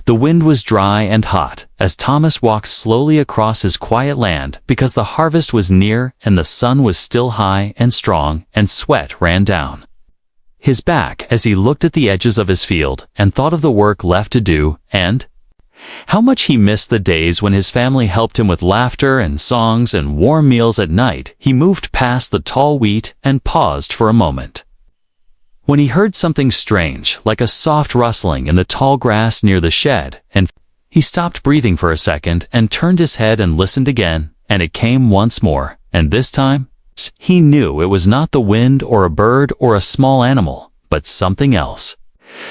The wind was dry and hot as Thomas walked slowly across his quiet land because the harvest was near and the sun was still high and strong and sweat ran down his back as he looked at the edges of his field and thought of the work left to do and how much he missed the days when his family helped him with laughter and songs and warm meals at night. He moved past the tall wheat and paused for a moment. When he heard something strange, like a soft rustling in the tall grass near the shed, and he stopped breathing for a second and turned his head and listened again, and it came once more, and this time, he knew it was not the wind or a bird or a small animal, but something else.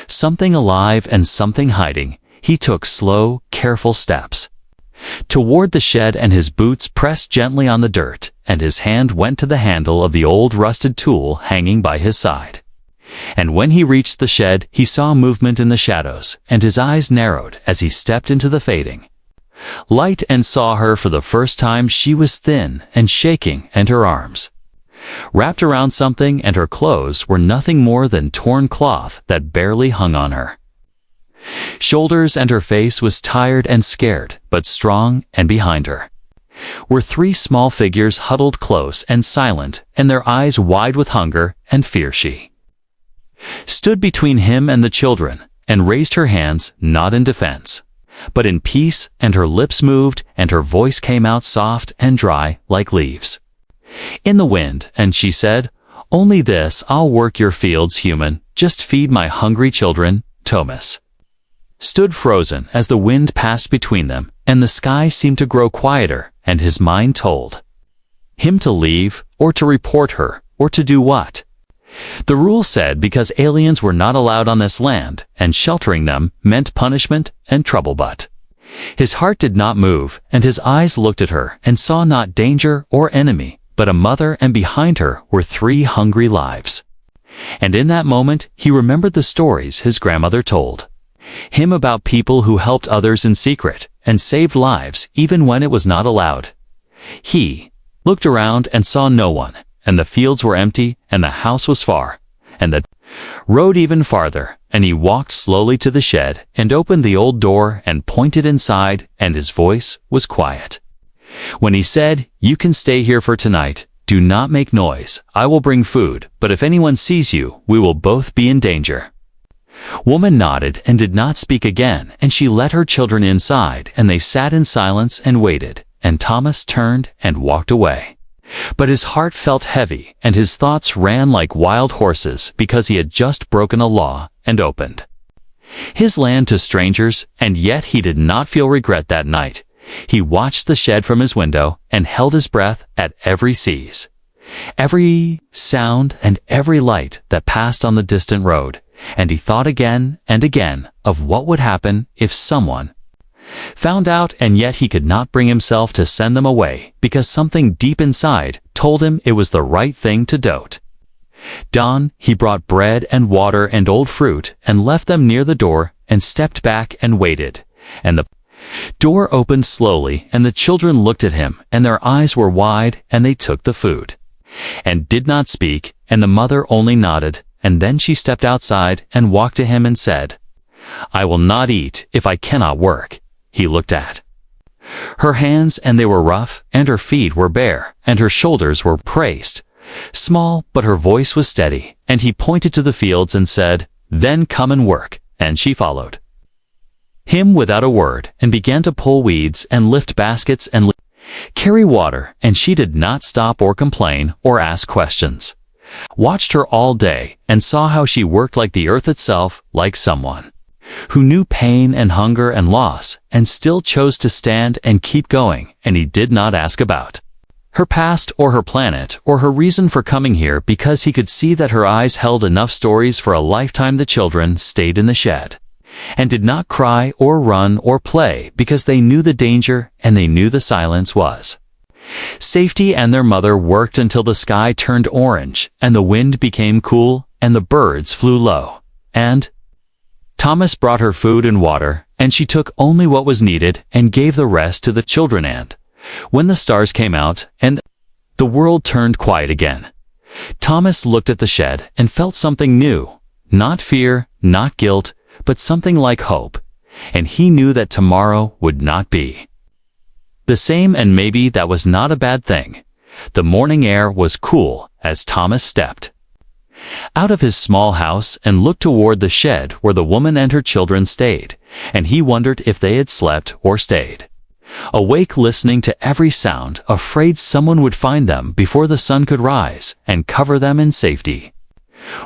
Something alive and something hiding. He took slow, careful steps toward the shed, and his boots pressed gently on the dirt, and his hand went to the handle of the old rusted tool hanging by his side. And when he reached the shed, he saw movement in the shadows, and his eyes narrowed as he stepped into the fading light and saw her for the first time. She was thin and shaking, and her arms wrapped around something, and her clothes were nothing more than torn cloth that barely hung on her shoulders, and her face was tired and scared, but strong, and behind her were three small figures huddled close and silent, and their eyes wide with hunger and fear. She stood between him and the children, and raised her hands, not in defense, but in peace, and her lips moved, and her voice came out soft and dry like leaves in the wind, and she said, "Only this, I'll work your fields, human, just feed my hungry children." Thomas stood frozen as the wind passed between them, and the sky seemed to grow quieter, and his mind told him to leave, or to report her, or to do what? The rule said because aliens were not allowed on this land, and sheltering them meant punishment and trouble. But his heart did not move, and his eyes looked at her and saw not danger or enemy, but a mother, and behind her were three hungry lives. And in that moment he remembered the stories his grandmother told him about people who helped others in secret and saved lives even when it was not allowed. He looked around and saw no one, and the fields were empty, and the house was far, and the road even farther, and he walked slowly to the shed and opened the old door and pointed inside, and his voice was quiet when he said, "You can stay here for tonight. Do not make noise. I will bring food, but if anyone sees you, we will both be in danger." Woman nodded and did not speak again, and she let her children inside, and they sat in silence and waited, and Thomas turned and walked away. But his heart felt heavy, and his thoughts ran like wild horses because he had just broken a law and opened his land to strangers, and yet he did not feel regret that night. He watched the shed from his window and held his breath at every seize, every sound, and every light that passed on the distant road, and he thought again and again of what would happen if someone found out, and yet he could not bring himself to send them away because something deep inside told him it was the right thing to do. Dawn, he brought bread and water and old fruit and left them near the door and stepped back and waited, and the door opened slowly, and the children looked at him, and their eyes were wide, and they took the food and did not speak, and the mother only nodded, and then she stepped outside and walked to him and said, "I will not eat if I cannot work." He looked at her hands, and they were rough, and her feet were bare, and her shoulders were braced, small, but her voice was steady, and he pointed to the fields and said, "Then come and work," and she followed him without a word, and began to pull weeds and lift baskets and carry water, and she did not stop or complain or ask questions. Watched her all day, and saw how she worked like the earth itself, like someone who knew pain and hunger and loss, and still chose to stand and keep going, and he did not ask about her past or her planet or her reason for coming here because he could see that her eyes held enough stories for a lifetime. The children stayed in the shed and did not cry or run or play because they knew the danger, and they knew the silence was safety, and their mother worked until the sky turned orange, and the wind became cool, and the birds flew low, and Thomas brought her food and water, and she took only what was needed and gave the rest to the children. And when the stars came out and the world turned quiet again, Thomas looked at the shed and felt something new, not fear, not guilt, but something like hope. and he knew that tomorrow would not be the same, and maybe that was not a bad thing. The morning air was cool as Thomas stepped out of his small house and looked toward the shed where the woman and her children stayed, and he wondered if they had slept or stayed awake, listening to every sound, afraid someone would find them before the sun could rise and cover them in safety.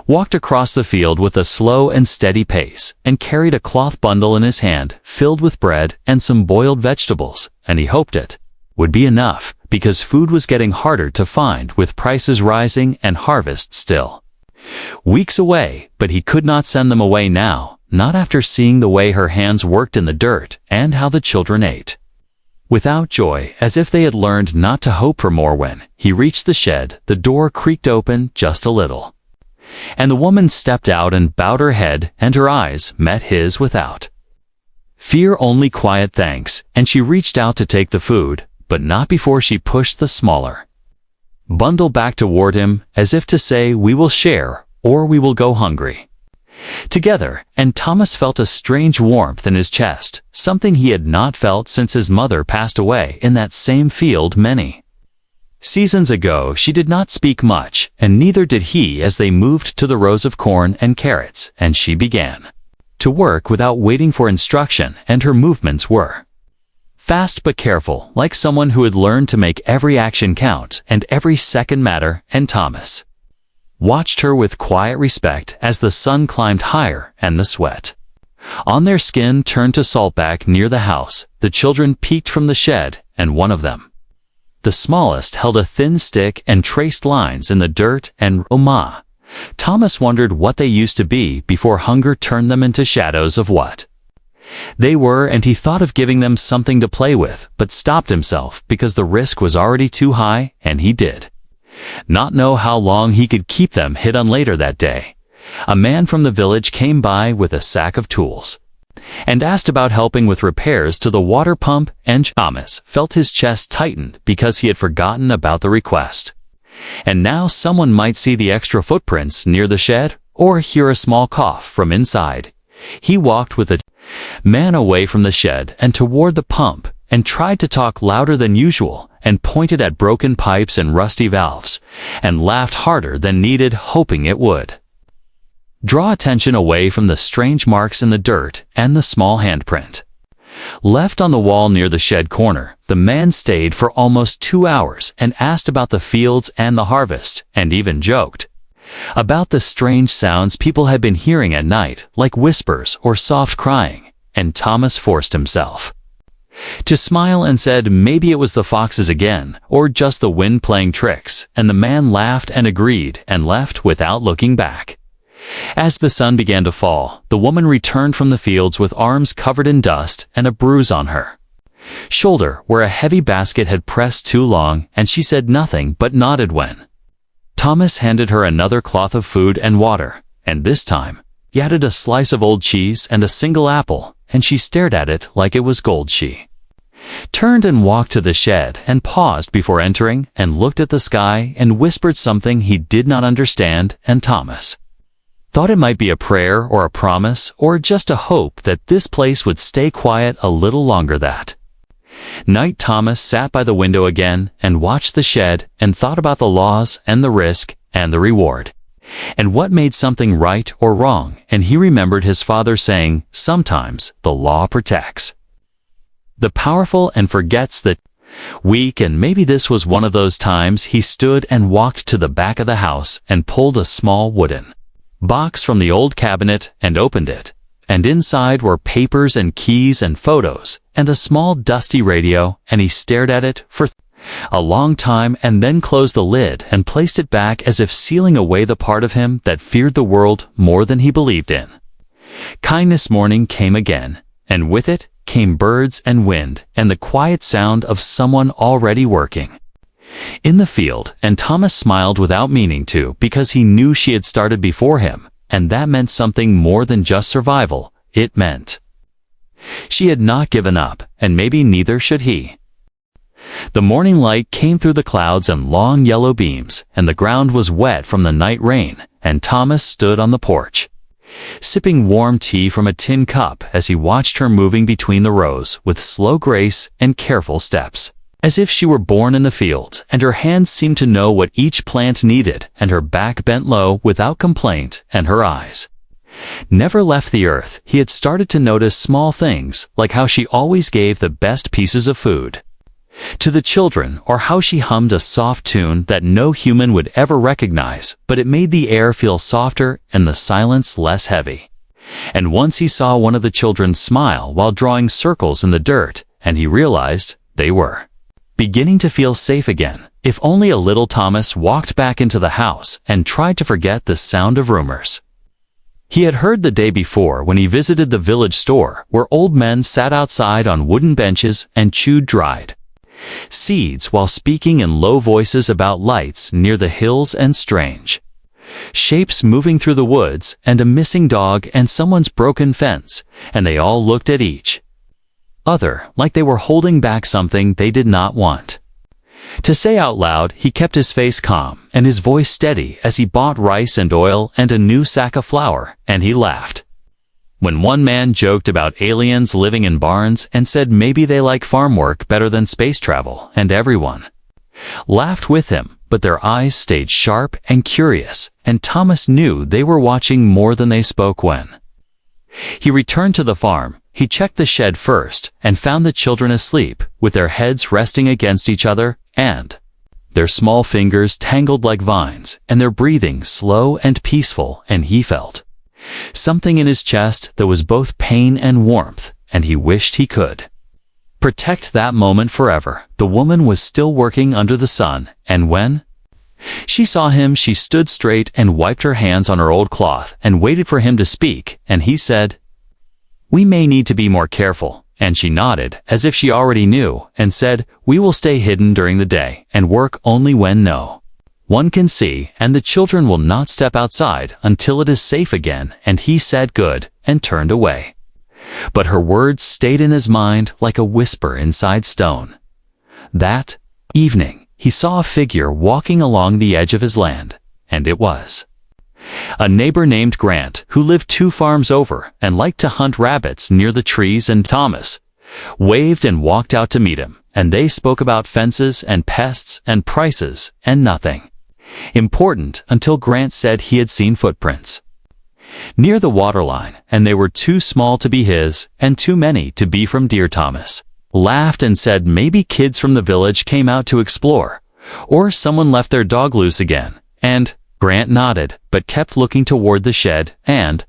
Walked across the field with a slow and steady pace, and carried a cloth bundle in his hand filled with bread and some boiled vegetables, and he hoped it would be enough, because food was getting harder to find with prices rising and harvest still weeks away, but he could not send them away now, not after seeing the way her hands worked in the dirt and how the children ate without joy, as if they had learned not to hope for more. When he reached the shed, the door creaked open just a little, and the woman stepped out and bowed her head, and her eyes met his without fear, only quiet thanks, and she reached out to take the food, but not before she pushed the smaller bundle back toward him, as if to say, "We will share, or we will go hungry together." And Thomas felt a strange warmth in his chest, something he had not felt since his mother passed away in that same field many seasons ago. She did not speak much, and neither did he, as they moved to the rows of corn and carrots, and she began to work without waiting for instruction, and her movements were fast but careful, like someone who had learned to make every action count and every second matter. And Thomas watched her with quiet respect as the sun climbed higher and the sweat on their skin turned to salt. Back near the house, the children peeked from the shed, and one of them, the smallest, held a thin stick and traced lines in the dirt, and oh ma! Thomas wondered what they used to be before hunger turned them into shadows of what they were, and he thought of giving them something to play with, but stopped himself because the risk was already too high, and he did not know how long he could keep them hidden. Later that day, a man from the village came by with a sack of tools and asked about helping with repairs to the water pump, and Thomas felt his chest tightened because he had forgotten about the request. And now someone might see the extra footprints near the shed, or hear a small cough from inside. He walked with the man away from the shed and toward the pump, and tried to talk louder than usual, and pointed at broken pipes and rusty valves, and laughed harder than needed, hoping it would draw attention away from the strange marks in the dirt and the small handprint left on the wall near the shed corner. The man stayed for almost 2 hours and asked about the fields and the harvest, and even joked about the strange sounds people had been hearing at night, like whispers or soft crying, and Thomas forced himself to smile and said maybe it was the foxes again, or just the wind playing tricks, and the man laughed and agreed and left without looking back. As the sun began to fall, the woman returned from the fields with arms covered in dust and a bruise on her shoulder where a heavy basket had pressed too long, and she said nothing but nodded when Thomas handed her another cloth of food and water, and this time he added a slice of old cheese and a single apple, and she stared at it like it was gold. She turned and walked to the shed and paused before entering, and looked at the sky and whispered something he did not understand, and Thomas thought it might be a prayer or a promise or just a hope that this place would stay quiet a little longer. That night Thomas sat by the window again and watched the shed and thought about the laws and the risk and the reward and what made something right or wrong, and he remembered his father saying, sometimes the law protects the powerful and forgets the weak, and maybe this was one of those times. He stood and walked to the back of the house and pulled a small wooden box from the old cabinet and opened it, and inside were papers and keys and photos and a small dusty radio, and he stared at it for a long time and then closed the lid and placed it back, as if sealing away the part of him that feared the world more than he believed in. Kindness morning came again, and with it came birds and wind and the quiet sound of someone already working in the field, and Thomas smiled without meaning to, because he knew she had started before him, and that meant something more than just survival. It meant she had not given up, and maybe neither should he. The morning light came through the clouds in long yellow beams, and the ground was wet from the night rain, and Thomas stood on the porch. sipping warm tea from a tin cup as he watched her moving between the rows with slow grace and careful steps, as if she were born in the field, and her hands seemed to know what each plant needed, and her back bent low without complaint, and her eyes never left the earth. He had started to notice small things, like how she always gave the best pieces of food to the children, or how she hummed a soft tune that no human would ever recognize, but it made the air feel softer and the silence less heavy. And once he saw one of the children smile while drawing circles in the dirt, and he realized they were beginning to feel safe again. If only a little Thomas walked back into the house and tried to forget the sound of rumors he had heard the day before when he visited the village store, where old men sat outside on wooden benches and chewed dried seeds while speaking in low voices about lights near the hills and strange shapes moving through the woods and a missing dog and someone's broken fence, and they all looked at each other like they were holding back something they did not want to say out loud. He kept his face calm and his voice steady as he bought rice and oil and a new sack of flour, and he laughed when one man joked about aliens living in barns and said maybe they like farm work better than space travel, and everyone laughed with him, but their eyes stayed sharp and curious, and Thomas knew they were watching more than they spoke. When he returned to the farm, he checked the shed first and found the children asleep, with their heads resting against each other, and their small fingers tangled like vines, and their breathing slow and peaceful, and he felt something in his chest that was both pain and warmth, and he wished he could protect that moment forever. The woman was still working under the sun, and when she saw him, she stood straight and wiped her hands on her old cloth and waited for him to speak, and he said, "We may need to be more careful." And she nodded, as if she already knew, and said, "We will stay hidden during the day and work only when no one can see, and the children will not step outside until it is safe again." And he said, "Good," and turned away. But her words stayed in his mind like a whisper inside stone. That evening, he saw a figure walking along the edge of his land, and it was a neighbor named Grant, who lived 2 farms over and liked to hunt rabbits near the trees, and Thomas waved and walked out to meet him, and they spoke about fences and pests and prices and nothing important until Grant said he had seen footprints near the waterline, and they were too small to be his and too many to be from dear. Thomas laughed and said maybe kids from the village came out to explore, or someone left their dog loose again, and Grant nodded, but kept looking toward the shed, and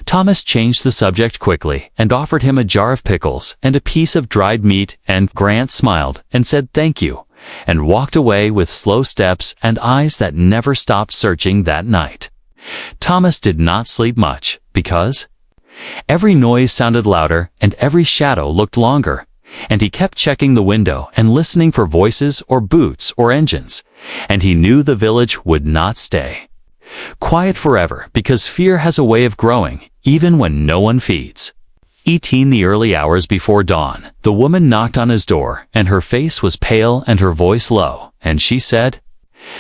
Thomas changed the subject quickly and offered him a jar of pickles and a piece of dried meat, and Grant smiled and said thank you, and walked away with slow steps and eyes that never stopped searching. That night, Thomas did not sleep much, because every noise sounded louder and every shadow looked longer, and he kept checking the window and listening for voices or boots or engines, and he knew the village would not stay quiet forever, because fear has a way of growing even when no one feeds. 18 The early hours before dawn, the woman knocked on his door, and her face was pale and her voice low, and she said,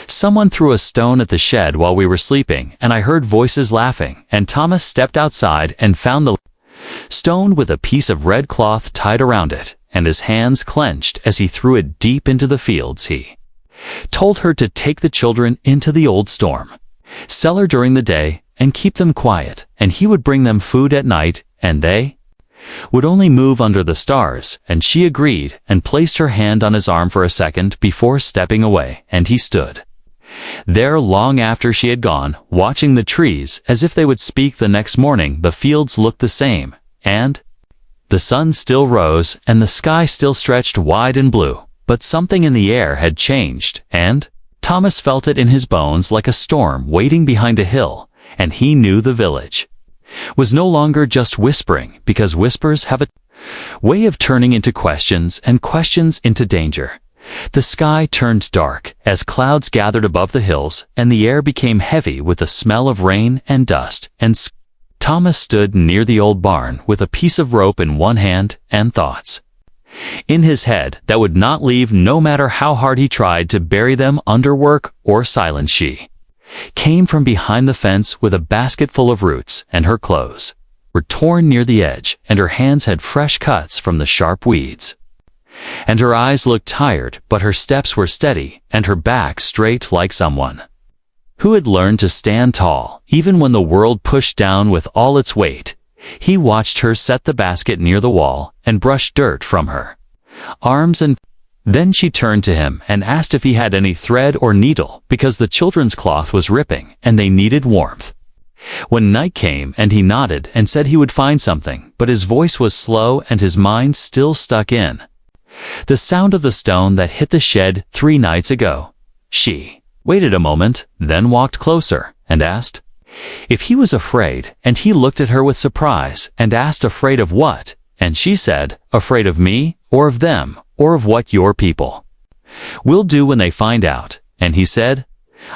"Someone threw a stone at the shed while we were sleeping, and I heard voices laughing." And Thomas stepped outside and found the stone with a piece of red cloth tied around it, and his hands clenched as he threw it deep into the fields. He told her to take the children into the old storm cellar during the day and keep them quiet, and he would bring them food at night, and they would only move under the stars. And she agreed and placed her hand on his arm for a second before stepping away, and he stood there long after she had gone, watching the trees as if they would speak. The next morning the fields looked the same, and the sun still rose and the sky still stretched wide and blue, but something in the air had changed, and Thomas felt it in his bones like a storm waiting behind a hill, and he knew the village was no longer just whispering, because whispers have a way of turning into questions and questions into danger. The sky turned dark as clouds gathered above the hills, and the air became heavy with the smell of rain and dust, and Thomas stood near the old barn with a piece of rope in one hand and thoughts in his head that would not leave no matter how hard he tried to bury them under work or silence. She came from behind the fence with a basket full of roots, and her clothes were torn near the edge, and her hands had fresh cuts from the sharp weeds. And her eyes looked tired, but her steps were steady, and her back straight like someone who had learned to stand tall, even when the world pushed down with all its weight. He watched her set the basket near the wall and brush dirt from her arms, and then she turned to him and asked if he had any thread or needle, because the children's cloth was ripping and they needed warmth. When night came, and he nodded and said he would find something, but his voice was slow and his mind still stuck in the sound of the stone that hit the shed 3 nights ago. She waited a moment, then walked closer and asked if he was afraid, and he looked at her with surprise and asked, afraid of what? And she said, afraid of me, or of them, or of what your people will do when they find out. And he said,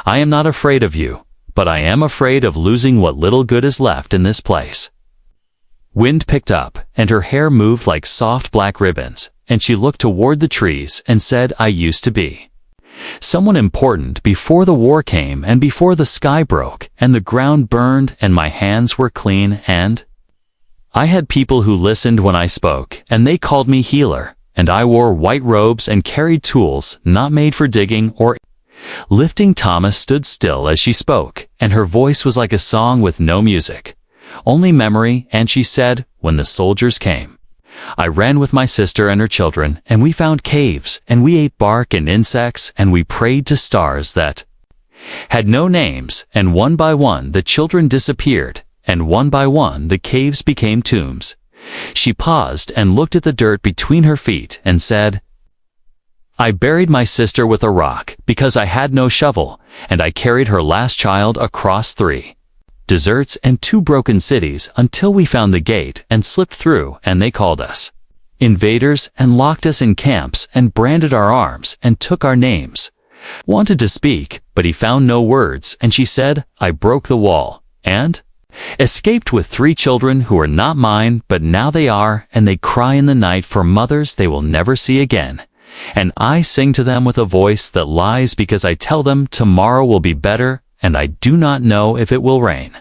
I am not afraid of you, but I am afraid of losing what little good is left in this place. Wind picked up, and her hair moved like soft black ribbons, and she looked toward the trees and said, I used to be someone important before the war came, and before the sky broke and the ground burned and my hands were clean, and I had people who listened when I spoke, and they called me healer, and I wore white robes and carried tools not made for digging or lifting. Thomas stood still as she spoke, and her voice was like a song with no music, only memory. And she said, when the soldiers came, I ran with my sister and her children, and we found caves, and we ate bark and insects, and we prayed to stars that had no names, and one by one the children disappeared, and one by one the caves became tombs. She paused and looked at the dirt between her feet and said, I buried my sister with a rock because I had no shovel, and I carried her last child across 3 deserts and 2 broken cities until we found the gate and slipped through, and they called us invaders and locked us in camps and branded our arms and took our names. Wanted to speak, but he found no words, and she said, I broke the wall and escaped with 3 children who are not mine, but now they are, and they cry in the night for mothers they will never see again. And I sing to them with a voice that lies, because I tell them tomorrow will be better, and I do not know if it will rain.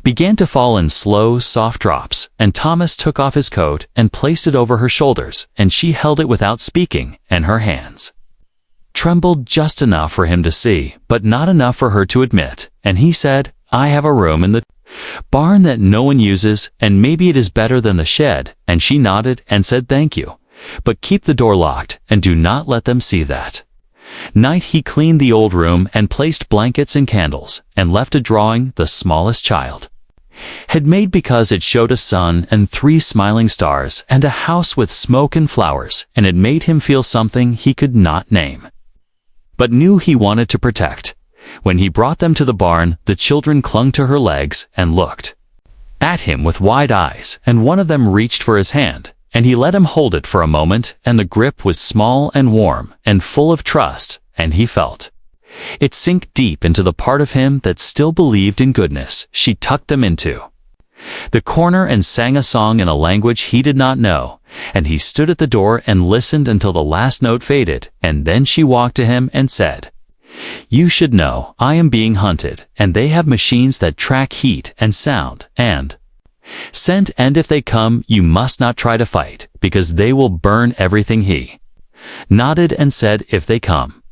Began to fall in slow, soft drops, and Thomas took off his coat and placed it over her shoulders, and she held it without speaking, and her hands trembled just enough for him to see, but not enough for her to admit. And he said, I have a room in the barn that no one uses, and maybe it is better than the shed. And she nodded and said, thank you, but keep the door locked, and do not let them see that night he cleaned the old room and placed blankets and candles, and left a drawing the smallest child had made, because it showed a sun and 3 smiling stars and a house with smoke and flowers, and it made him feel something he could not name, but knew he wanted to protect. When he brought them to the barn, the children clung to her legs and looked at him with wide eyes, and one of them reached for his hand, and he let him hold it for a moment, and the grip was small and warm and full of trust, and he felt it sink deep into the part of him that still believed in goodness. She tucked them into the corner and sang a song in a language he did not know, and he stood at the door and listened until the last note faded, and then she walked to him and said, you should know I am being hunted, and they have machines that track heat and sound and scent, and if they come, you must not try to fight, because they will burn everything. He nodded and said, if they come,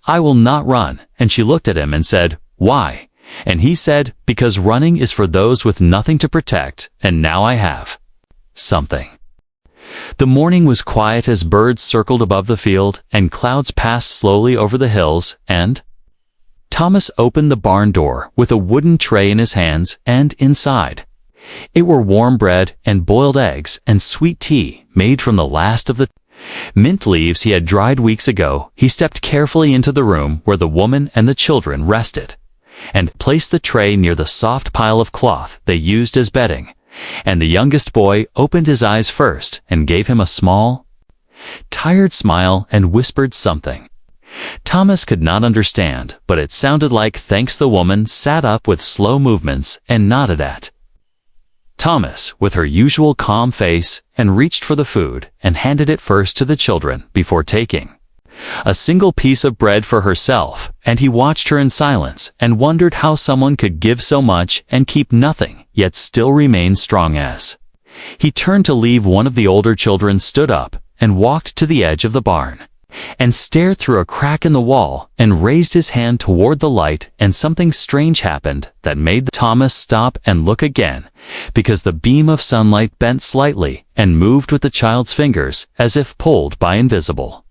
I will not run. And she looked at him and said, why? And he said, because running is for those with nothing to protect, and now I have something. The morning was quiet as birds circled above the field, and clouds passed slowly over the hills, and Thomas opened the barn door with a wooden tray in his hands, and inside it were warm bread and boiled eggs and sweet tea made from the last of the mint leaves he had dried weeks ago. He stepped carefully into the room where the woman and the children rested, and placed the tray near the soft pile of cloth they used as bedding. And the youngest boy opened his eyes first and gave him a small, tired smile and whispered something Thomas could not understand, but it sounded like thanks. The woman sat up with slow movements and nodded at Thomas with her usual calm face, and reached for the food and handed it first to the children before taking A single piece of bread for herself, and he watched her in silence and wondered how someone could give so much and keep nothing, yet still remain strong as. He turned to leave. One of the older children stood up and walked to the edge of the barn and stared through a crack in the wall and raised his hand toward the light, and something strange happened that made Thomas stop and look again, because the beam of sunlight bent slightly and moved with the child's fingers as if pulled by invisible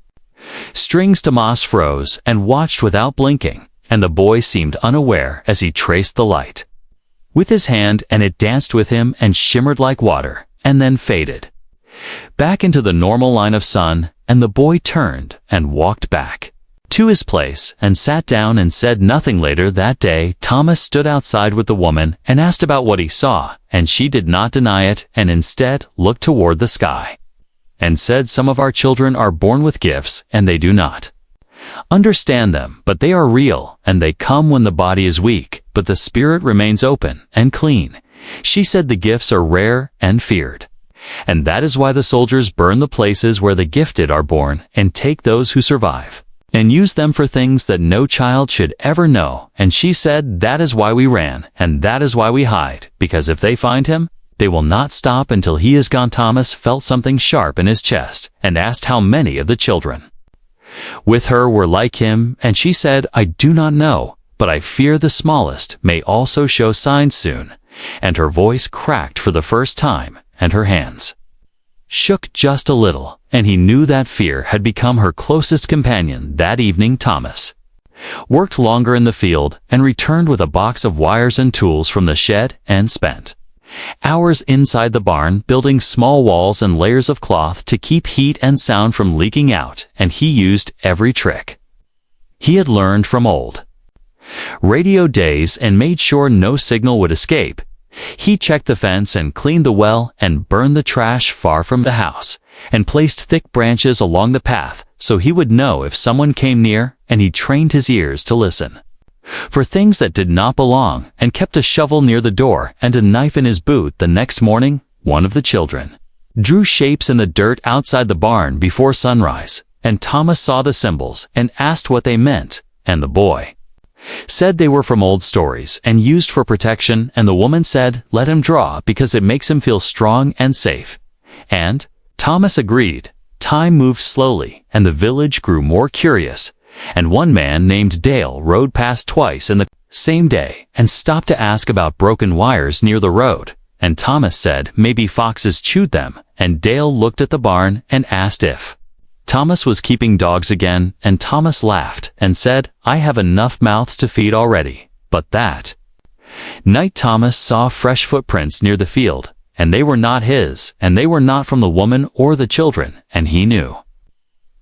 strings. Thomas froze and watched without blinking, and the boy seemed unaware as he traced the light with his hand, and it danced with him and shimmered like water, and then faded back into the normal line of sun, and the boy turned and walked back to his place and sat down and said nothing. Later that day, Thomas stood outside with the woman and asked about what he saw, and she did not deny it and instead looked toward the sky and said, "Some of our children are born with gifts, and they do not understand them, but they are real, and they come when the body is weak, but the spirit remains open and clean." She said the gifts are rare and feared, and that is why the soldiers burn the places where the gifted are born and take those who survive and use them for things that no child should ever know. And she said, "That is why we ran, and that is why we hide, because if they find him, they will not stop until he is gone." Thomas felt something sharp in his chest and asked how many of the children with her were like him, and she said, "I do not know, but I fear the smallest may also show signs soon." And her voice cracked for the first time, and her hands shook just a little, and he knew that fear had become her closest companion. That evening Thomas worked longer in the field and returned with a box of wires and tools from the shed, and spent hours inside the barn building small walls and layers of cloth to keep heat and sound from leaking out, and he used every trick he had learned from old radio days and made sure no signal would escape. He checked the fence and cleaned the well and burned the trash far from the house and placed thick branches along the path so he would know if someone came near, and he trained his ears to listen for things that did not belong, and kept a shovel near the door and a knife in his boot. The next morning, one of the children drew shapes in the dirt outside the barn before sunrise, and Thomas saw the symbols and asked what they meant, and the boy said they were from old stories and used for protection, and the woman said, "Let him draw because it makes him feel strong and safe." And Thomas agreed. Time moved slowly, and the village grew more curious, and one man named Dale rode past twice in the same day and stopped to ask about broken wires near the road, and Thomas said maybe foxes chewed them, and Dale looked at the barn and asked if Thomas was keeping dogs again, and Thomas laughed and said, "I have enough mouths to feed already." But that night Thomas saw fresh footprints near the field, and they were not his, and they were not from the woman or the children, and he knew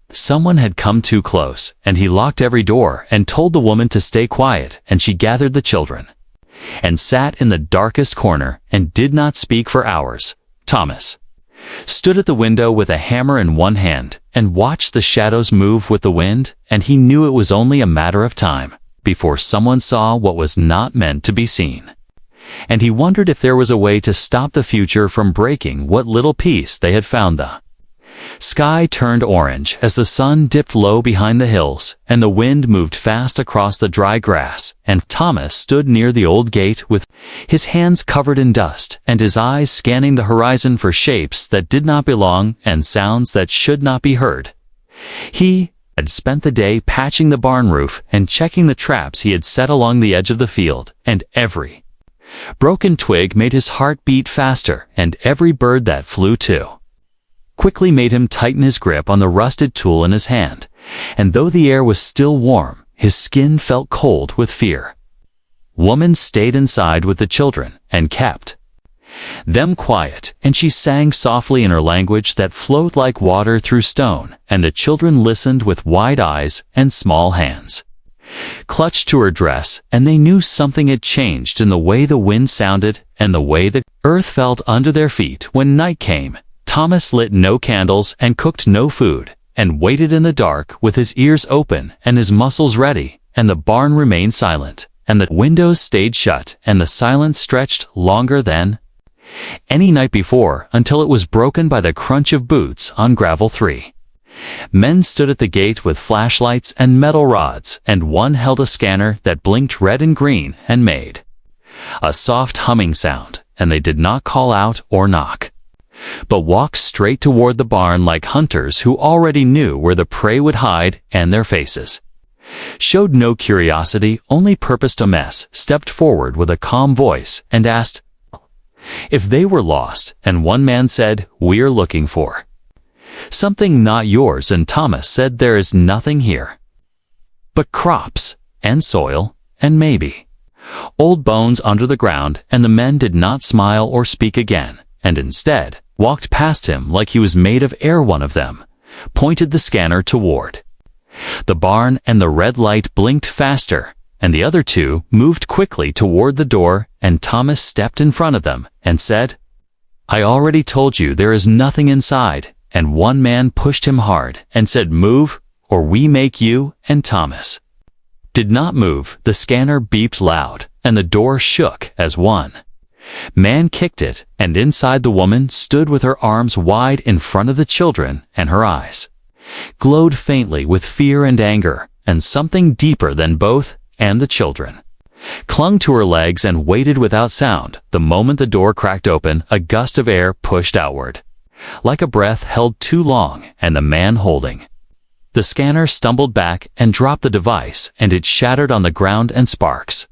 someone had come too close, and he locked every door and told the woman to stay quiet, and she gathered the children and sat in the darkest corner and did not speak for hours. Thomas stood at the window with a hammer in one hand and watched the shadows move with the wind, and he knew it was only a matter of time before someone saw what was not meant to be seen. And he wondered if there was a way to stop the future from breaking what little piece they had found. The sky turned orange as the sun dipped low behind the hills, and the wind moved fast across the dry grass, and Thomas stood near the old gate with his hands covered in dust and his eyes scanning the horizon for shapes that did not belong and sounds that should not be heard. He had spent the day patching the barn roof and checking the traps he had set along the edge of the field, and every broken twig made his heart beat faster, and every bird that flew too quickly made him tighten his grip on the rusted tool in his hand, and though the air was still warm, his skin felt cold with fear. Woman stayed inside with the children and kept them quiet, and she sang softly in her language that flowed like water through stone, and the children listened with wide eyes and small hands clutched to her dress, and they knew something had changed in the way the wind sounded and the way the earth felt under their feet. When night came, Thomas lit no candles and cooked no food, and waited in the dark with his ears open and his muscles ready, and the barn remained silent, and the windows stayed shut, and the silence stretched longer than any night before, until it was broken by the crunch of boots on gravel. 3 Men stood at the gate with flashlights and metal rods, and one held a scanner that blinked red and green and made a soft humming sound, and they did not call out or knock, but walked straight toward the barn like hunters who already knew where the prey would hide, and their faces showed no curiosity, only purposed a mess, stepped forward with a calm voice and asked if they were lost, and one man said, "We're looking for something not yours," and Thomas said, "There is nothing here but crops and soil and maybe old bones under the ground," and the men did not smile or speak again, and instead walked past him like he was made of air. One of them pointed the scanner toward the barn, and the red light blinked faster, and the other two moved quickly toward the door, and Thomas stepped in front of them and said, "I already told you there is nothing inside," and one man pushed him hard and said, "Move, or we make you," and Thomas did not move. The scanner beeped loud, and the door shook as one man kicked it, and inside the woman stood with her arms wide in front of the children, and her eyes glowed faintly with fear and anger, and something deeper than both, and the children clung to her legs and waited without sound. The moment the door cracked open, a gust of air pushed outward, like a breath held too long, and the man holding the scanner stumbled back and dropped the device, and it shattered on the ground, and sparks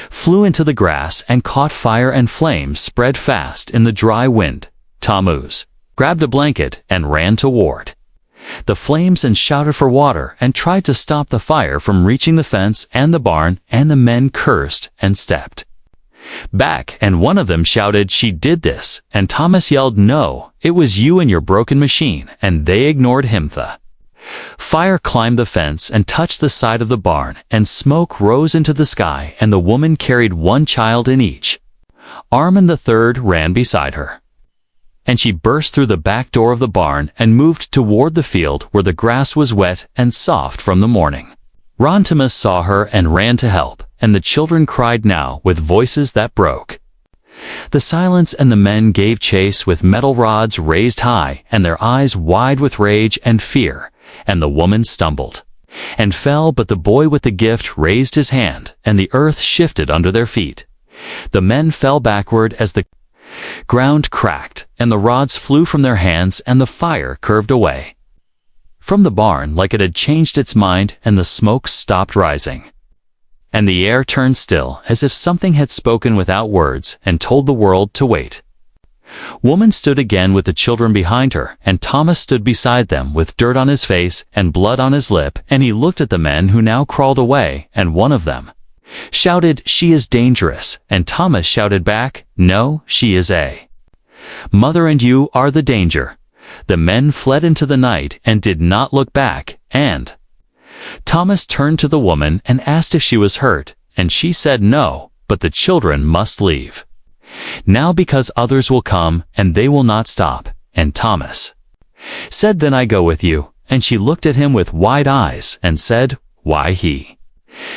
flew into the grass and caught fire, and flames spread fast in the dry wind. Thomas grabbed a blanket and ran toward the flames and shouted for water and tried to stop the fire from reaching the fence and the barn, and the men cursed and stepped back, and one of them shouted, "She did this," and Thomas yelled, "No, it was you and your broken machine," and they ignored him. The fire climbed the fence and touched the side of the barn, and smoke rose into the sky, and the woman carried one child in each arm, and the third ran beside her. And she burst through the back door of the barn and moved toward the field where the grass was wet and soft from the morning. Thomas saw her and ran to help, and the children cried now with voices that broke the silence, and the men gave chase with metal rods raised high, and their eyes wide with rage and fear, and the woman stumbled and fell, but the boy with the gift raised his hand, and the earth shifted under their feet. The men fell backward as the ground cracked, and the rods flew from their hands, and the fire curved away from the barn like it had changed its mind, and the smoke stopped rising, and the air turned still as if something had spoken without words and told the world to wait. Woman stood again with the children behind her, and Thomas stood beside them with dirt on his face and blood on his lip, and he looked at the men who now crawled away, and one of them shouted, "She is dangerous," and Thomas shouted back, "No, she is a mother, and you are the danger." The men fled into the night and did not look back, and Thomas turned to the woman and asked if she was hurt, and she said no, but the children must leave now because others will come, and they will not stop. And Thomas said, "Then I go with you." And she looked at him with wide eyes and said, "Why?" He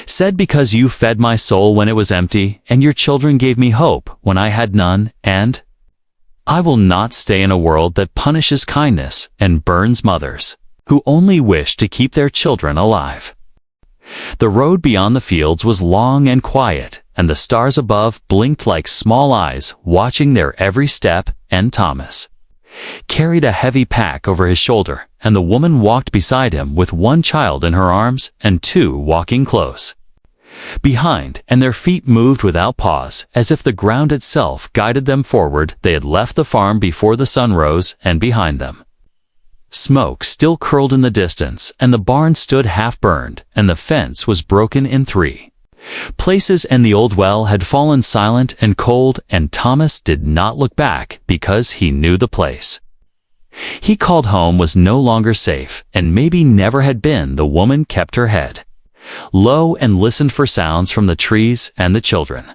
said, "Because you fed my soul when it was empty, and your children gave me hope when I had none, and I will not stay in a world that punishes kindness and burns mothers who only wish to keep their children alive." The road beyond the fields was long and quiet, and the stars above blinked like small eyes watching their every step, and Thomas carried a heavy pack over his shoulder, and the woman walked beside him with one child in her arms and two walking close behind, and their feet moved without pause, as if the ground itself guided them forward. They had left the farm before the sun rose, and behind them smoke still curled in the distance, and the barn stood half-burned, and the fence was broken in 3 places, and the old well had fallen silent and cold, and Thomas did not look back because he knew the place he called home was no longer safe, and maybe never had been. The woman kept her head low and listened for sounds from the trees, and the children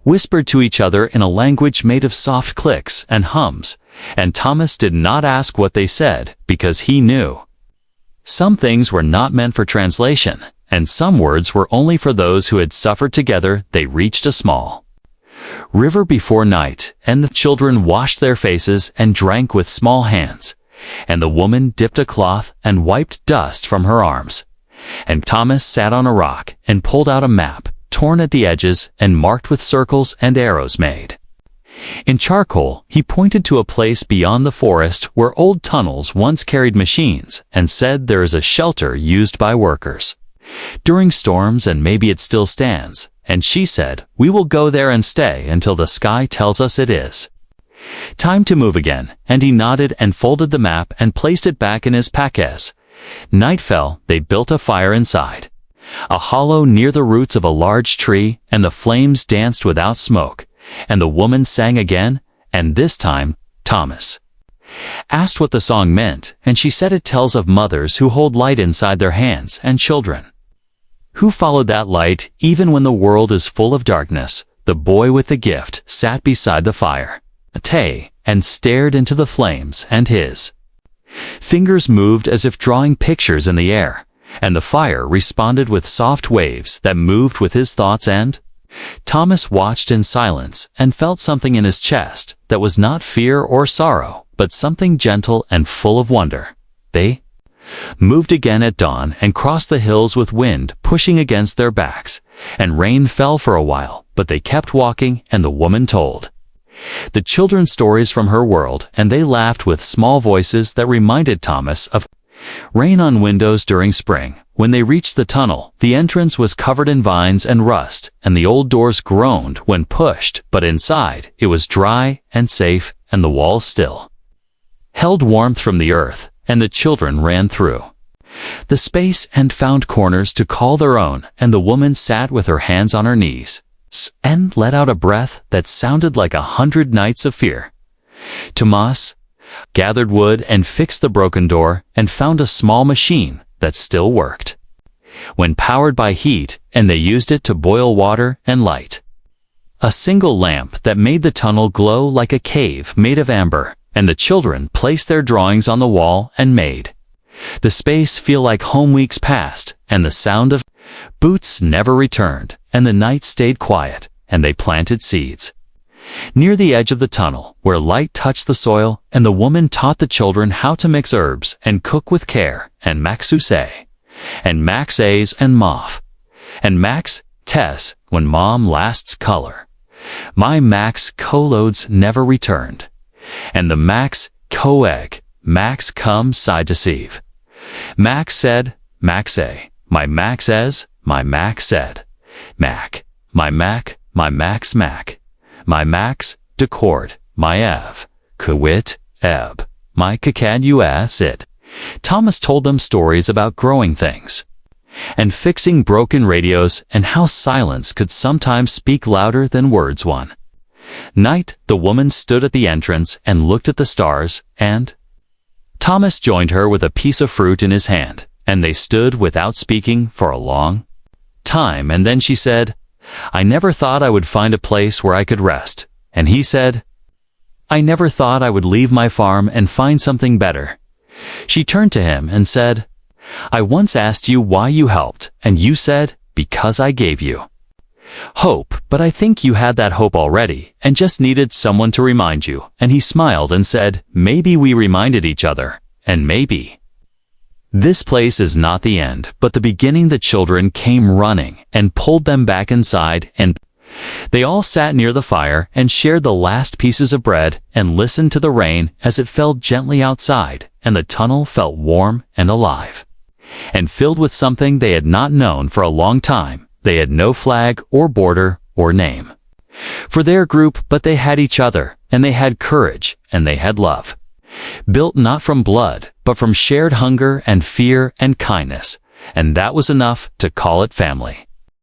whispered to each other in a language made of soft clicks and hums, and Thomas did not ask what they said because he knew some things were not meant for translation, and some words were only for those who had suffered together. They reached a small river before night, and the children washed their faces and drank with small hands, And the woman dipped a cloth and wiped dust from her arms. And Thomas sat on a rock and pulled out a map, torn at the edges and marked with circles and arrows made. In charcoal, he pointed to a place beyond the forest where old tunnels once carried machines and said there is a shelter used by workers during storms, and maybe it still stands. And she said, "We will go there and stay until the sky tells us it is time to move again." And he nodded and folded the map and placed it back in his packez. Night fell. They built a fire inside a hollow near the roots of a large tree, and the flames danced without smoke. And the woman sang again, and this time, Thomas asked what the song meant, and she said it tells of mothers who hold light inside their hands and children who followed that light even when the world is full of darkness. The boy with the gift sat beside the fire, and stared into the flames, and his fingers moved as if drawing pictures in the air, and the fire responded with soft waves that moved with his thoughts. And Thomas watched in silence and felt something in his chest that was not fear or sorrow, but something gentle and full of wonder. They moved again at dawn and crossed the hills with wind pushing against their backs, and rain fell for a while, but they kept walking, and the woman told the children stories from her world, and they laughed with small voices that reminded Thomas of rain on windows during spring. When they reached the tunnel, the entrance was covered in vines and rust, and the old doors groaned when pushed, but inside it was dry and safe, and the walls still held warmth from the earth, and the children ran through the space and found corners to call their own, and the woman sat with her hands on her knees and let out a breath that sounded like 100 nights of fear. Thomas gathered wood and fixed the broken door and found a small machine that still worked when powered by heat, and they used it to boil water and light a single lamp that made the tunnel glow like a cave made of amber. And the children placed their drawings on the wall and made the space feel like home. Weeks passed, and the sound of boots never returned, and the night stayed quiet, and they planted seeds near the edge of the tunnel where light touched the soil, and the woman taught the children how to mix herbs and cook with care, and maxuse, and maxays and moff, and max tes when mom lasts color. My max co-loads never returned, and the max co-egg, max come side deceive. Max said, maxay, my max es, my max said, mac, my mac, my max mac. My max, decord, my ev, quit, eb, my kakad us it. Thomas told them stories about growing things and fixing broken radios, and how silence could sometimes speak louder than words. One night, the woman stood at the entrance and looked at the stars, and Thomas joined her with a piece of fruit in his hand, and they stood without speaking for a long time, and then she said, "I never thought I would find a place where I could rest." And he said, "I never thought I would leave my farm and find something better." She turned to him and said, "I once asked you why you helped, and you said, because I gave you hope, but I think you had that hope already and just needed someone to remind you." And he smiled and said, "Maybe we reminded each other, and maybe this place is not the end, but the beginning." The children came running and pulled them back inside, and they all sat near the fire and shared the last pieces of bread and listened to the rain as it fell gently outside, and the tunnel felt warm and alive and filled with something they had not known for a long time. They had no flag or border or name for their group, but they had each other, and they had courage, and they had love, built not from blood, but from shared hunger and fear and kindness, and that was enough to call it family.